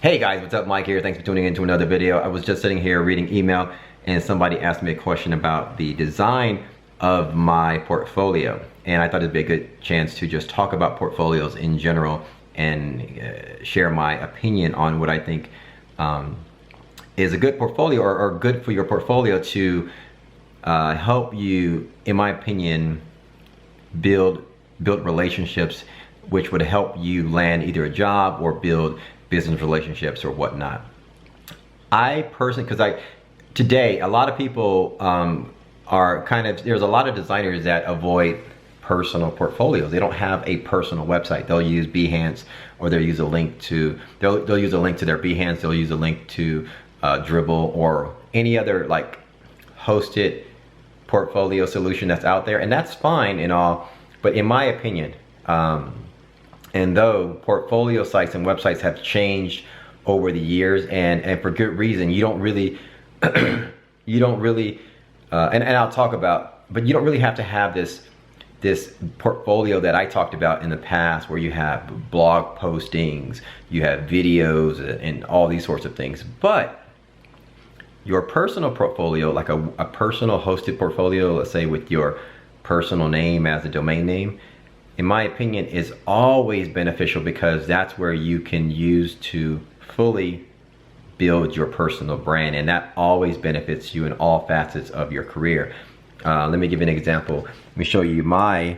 Hey guys, what's up? Mike here. Thanks for tuning in to another video. I was just sitting here reading email and somebody asked me a question about the design of my portfolio. And I thought it'd be a good chance to just talk about portfolios in general and share my opinion on what I think is a good portfolio or good for your portfolio to help you, in my opinion, build relationships which would help you land either a job or build business relationships or whatnot. I personally, today a lot of people are there's a lot of designers that avoid personal portfolios. They don't have a personal website. They'll use Behance, or they'll use a link to they'll use a link to their Behance. They'll use a link to Dribble or any other like hosted portfolio solution that's out there, and that's fine and all. But in my opinion, and though portfolio sites and websites have changed over the years, and for good reason, you don't really, and I'll talk about, but you don't really have to have this portfolio that I talked about in the past, where you have blog postings, you have videos, and all these sorts of things. But your personal portfolio, like a personal hosted portfolio, let's say with your personal name as a domain name, in my opinion, is always beneficial, because that's where you can use to fully build your personal brand, and that always benefits you in all facets of your career. Let me give you an example. Let me show you my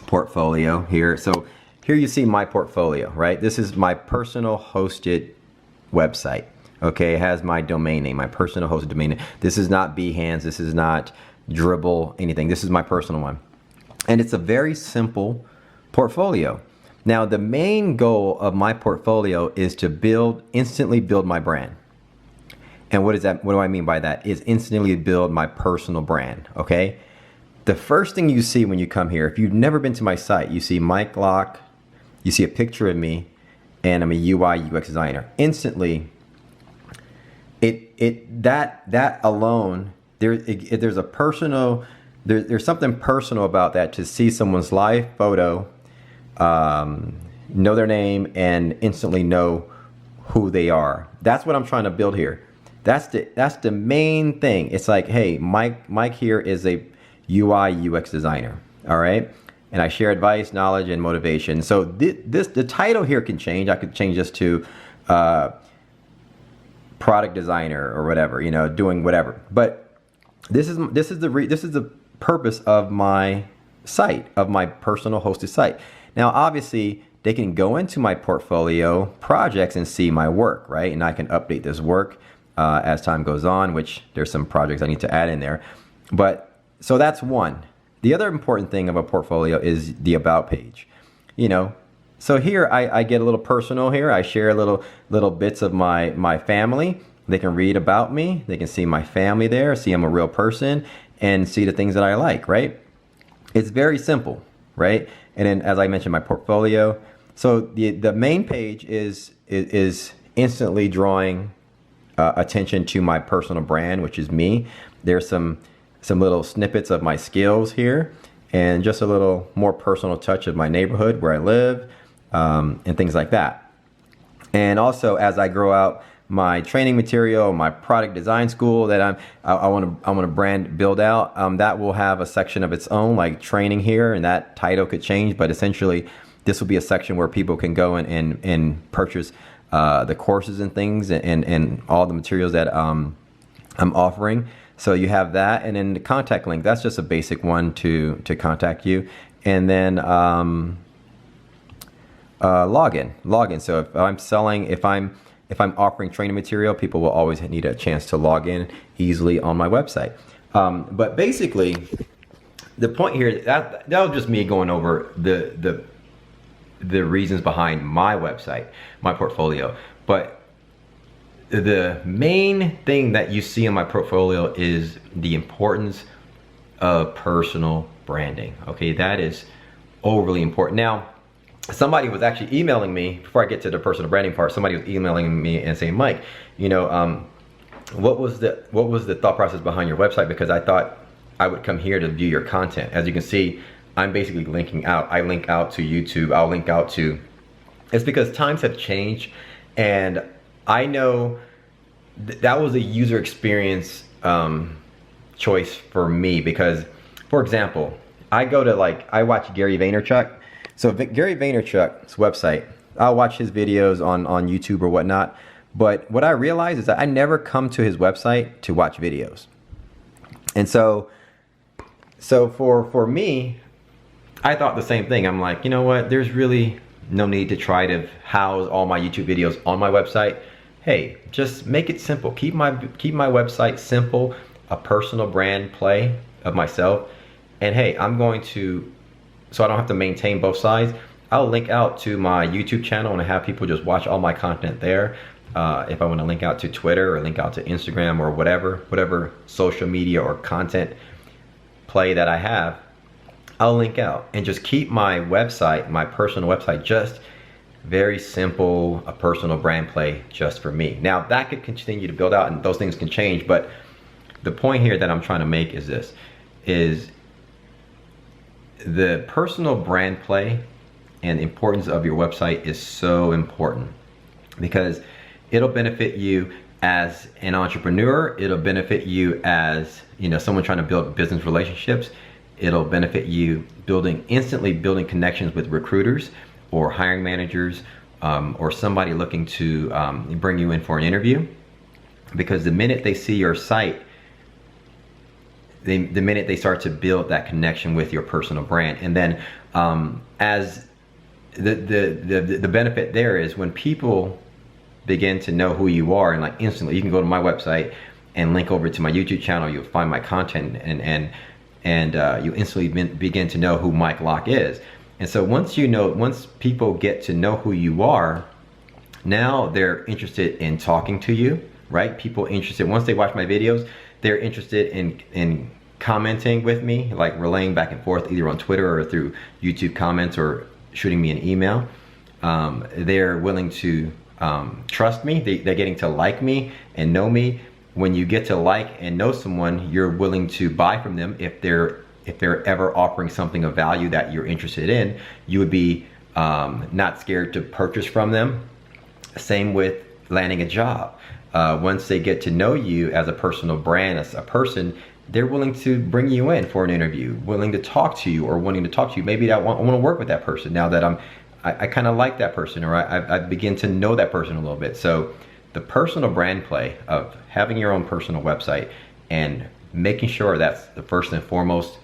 portfolio here. So here you see my portfolio, right? This is my personal hosted website. Okay, it has my domain name, my personal hosted domain name. This is not Behance, this is not Dribble, anything. This is my personal one. And it's a very simple portfolio. Now, the main goal of my portfolio is to instantly build my brand. And what is that? What do I mean by that? Is instantly build my personal brand, okay? The first thing you see when you come here, if you've never been to my site, you see Mike Locke, you see a picture of me, and I'm a UI UX designer. Instantly, that alone, there's a personal, there's something personal about that, to see someone's live photo, know their name, and instantly know who they are. That's what I'm trying to build here. That's the main thing. It's like, hey, Mike here is a UI UX designer, all right? And I share advice, knowledge, and motivation. So the title here can change. I could change this to product designer or whatever, you know, doing whatever. But this is the purpose of my site, of my personal hosted site. Now, obviously, they can go into my portfolio projects and see my work, right? And I can update this work as time goes on, which there's some projects I need to add in there. But so that's one. The other important thing of a portfolio is the about page. You know, so here I get a little personal here. I share little bits of my family. They can read about me. They can see my family there, see I'm a real person, and see the things that I like, right? It's very simple, right? And then, as I mentioned, my portfolio. So the main page is instantly drawing attention to my personal brand, which is me. There's some little snippets of my skills here, and just a little more personal touch of my neighborhood where I live, and things like that. And also, as I grow out my training material, my product design school that I want to build out, that will have a section of its own, like training here, and that title could change, but essentially this will be a section where people can go and purchase the courses and things, and all the materials that I'm offering. So you have that, and then the contact link, that's just a basic one to contact you. And then login. So if I'm selling, if I'm offering training material, people will always need a chance to log in easily on my website. But basically, the point here, that was just me going over the reasons behind my website, my portfolio. But the main thing that you see in my portfolio is the importance of personal branding. Okay, that is overly important. Now, somebody was actually emailing me, before I get to the personal branding part, somebody was emailing me and saying, Mike, you know, what was the thought process behind your website? Because I thought I would come here to view your content. As you can see, I'm basically linking out. I link out to YouTube. I'll link out to, it's because times have changed, And I know that was a user experience choice for me, because, for example, I watch Gary Vaynerchuk. So Gary Vaynerchuk's website, I'll watch his videos on YouTube or whatnot. But what I realized is that I never come to his website to watch videos. And so for me, I thought the same thing. I'm like, you know what? There's really no need to try to house all my YouTube videos on my website. Hey, just make it simple. Keep my website simple, a personal brand play of myself. And hey, so I don't have to maintain both sides, I'll link out to my YouTube channel and have people just watch all my content there. If I want to link out to Twitter or link out to Instagram or whatever social media or content play that I have, I'll link out and just keep my website, my personal website, just very simple, a personal brand play just for me. Now that could continue to build out and those things can change, but the point here that I'm trying to make is this, is the personal brand play and the importance of your website is so important, because it'll benefit you as an entrepreneur, it'll benefit you as, you know, someone trying to build business relationships, it'll benefit you instantly building connections with recruiters or hiring managers, or somebody looking to bring you in for an interview. Because the minute they see your site, the minute they start to build that connection with your personal brand, and then as the benefit there is when people begin to know who you are, and like instantly you can go to my website and link over to my YouTube channel, you'll find my content, and you instantly begin to know who Mike Locke is. And so once people get to know who you are, now they're interested in talking to you, right? People interested, once they watch my videos, they're interested in commenting with me, like relaying back and forth either on Twitter or through YouTube comments or shooting me an email. They're willing to trust me. They're getting to like me and know me. When you get to like and know someone, you're willing to buy from them. If they're ever offering something of value that you're interested in, you would be not scared to purchase from them. Same with landing a job. Once they get to know you as a personal brand, as a person, they're willing to bring you in for an interview, willing to talk to you, or wanting to talk to you. Maybe I want to work with that person now that I kind of like that person, or I begin to know that person a little bit. So the personal brand play of having your own personal website and making sure that's the first and foremost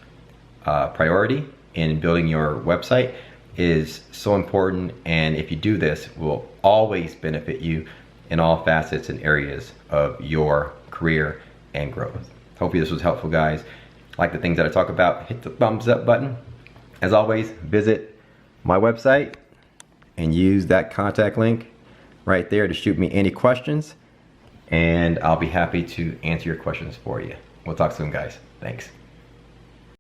priority in building your website is so important. And if you do this, it will always benefit you in all facets and areas of your career and growth. Hopefully this was helpful, guys. Like the things that I talk about, hit the thumbs up button. As always, visit my website and use that contact link right there to shoot me any questions, and I'll be happy to answer your questions for you. We'll talk soon, guys. Thanks.